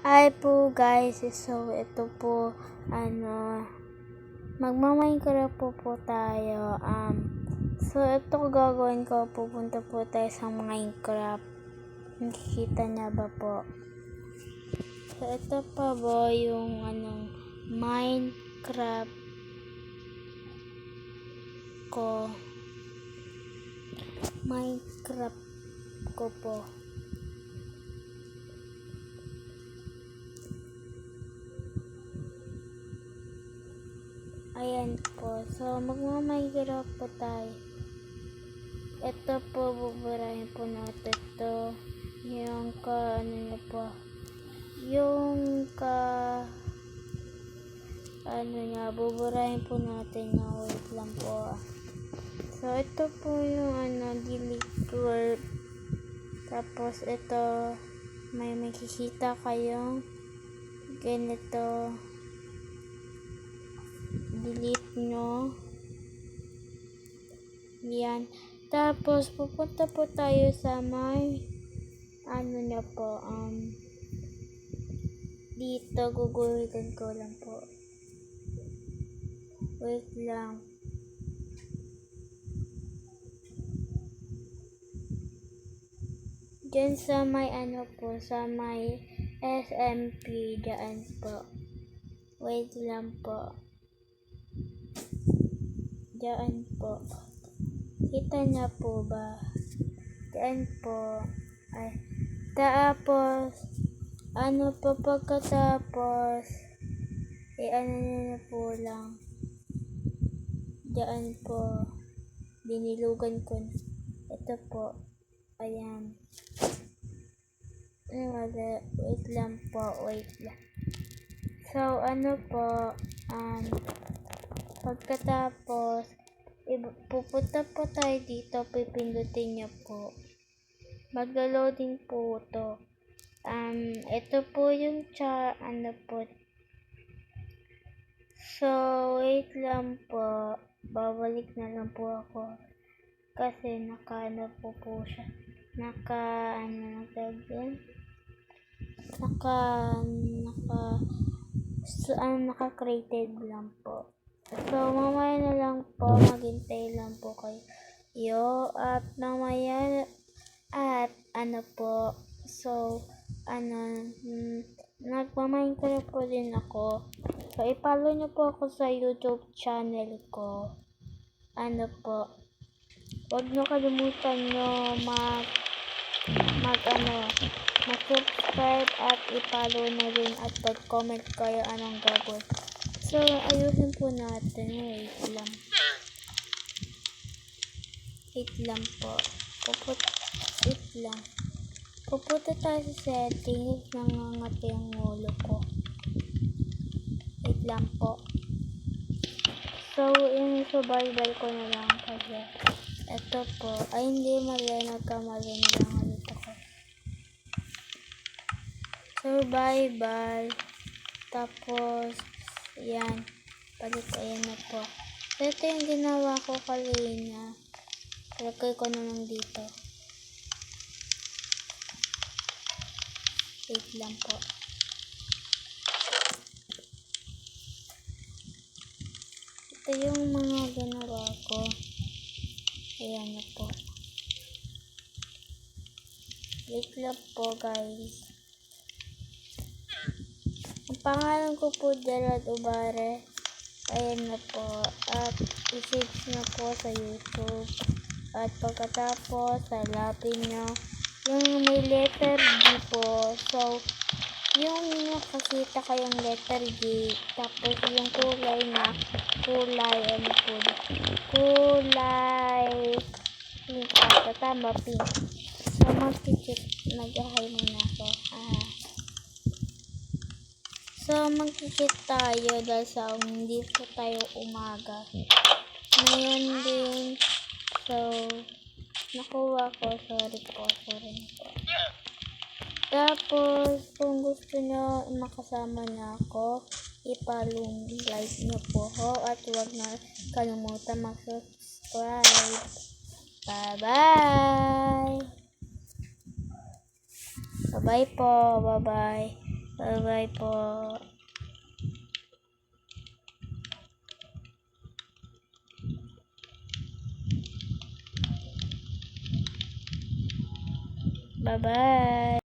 Hi po guys, so ito po, magmamaincraft po tayo. So ito gagawin ko, pupunta po tayo sa Minecraft. Nakikita niya ba po? So ito pa po yung Minecraft ko. Minecraft ko po. Ayan po. So, magmamaincraft po tayo. Ito po, buburahin po natin ito. Yung buburahin po natin na wait lang po. So, ito po yung delete word. Tapos, ito, may makikita kayong ganito. Delete nyo. Yan. Tapos, pupunta po tayo sa may dito, gugulitin ko lang po. Wait lang. Diyan sa may sa may SMP, dyan po. Wait lang po. Diyan po. Kita niya po ba? Diyan po. Ay. Tapos, pagkatapos, nyo po lang. Diyan po. Dinilugan ko. Ito po. Ayan. Wait lang po. Wait lang. So, pagkatapos, pupunta po tayo dito, pipindutin niyo po. Maglo-loading po to. Ito po yung So, wait lang po. Babalik na lang po ako. Kasi po siya. Naka-created lang po. So, mamaya na lang po, maghintay lang po kayo. At mamaya, nagma-Minecraft po din ako. So, i-follow nyo po ako sa YouTube channel ko. Huwag nyo kalimutan nyo mag-subscribe at i-follow na rin at pag-comment kayo anong gagawin. So, ayusin po natin. Wait lang po. Wait lang. Pupunta tayo sa settings. Nangangati ang ulo ko. Wait lang po. So, yung survival ko na lang kasi ito po. Ay, hindi mali. Nagkamali na lang ulit ako. Survival. Tapos, yan. Ayan na po. So, ito yung ginawa ko kanina. Lagay ko naman dito. Wait lang po. Ito yung mga ginawa ko. Ayan na po. Wait lang po guys. Ang pangalan ko po Gerald Ubare. Ayan na po. At i-search nyo po sa YouTube. At pagkatapos, salapin nyo yung may letter G po. So, yung nakakita kayong letter G, tapos yung kulay pink ata, tama, pink. So, mag-hi muna ako. So, mag-cheat tayo dahil sa hindi po tayo umaga. Ngayon din, so, nakuha ko, sorry po. Tapos, kung gusto nyo makasama na ako, ipalong like nyo po ho at huwag na kalimutan mag-subscribe. Bye-bye! Bye-bye po! Bye-bye! Bye-bye po. Bye-bye.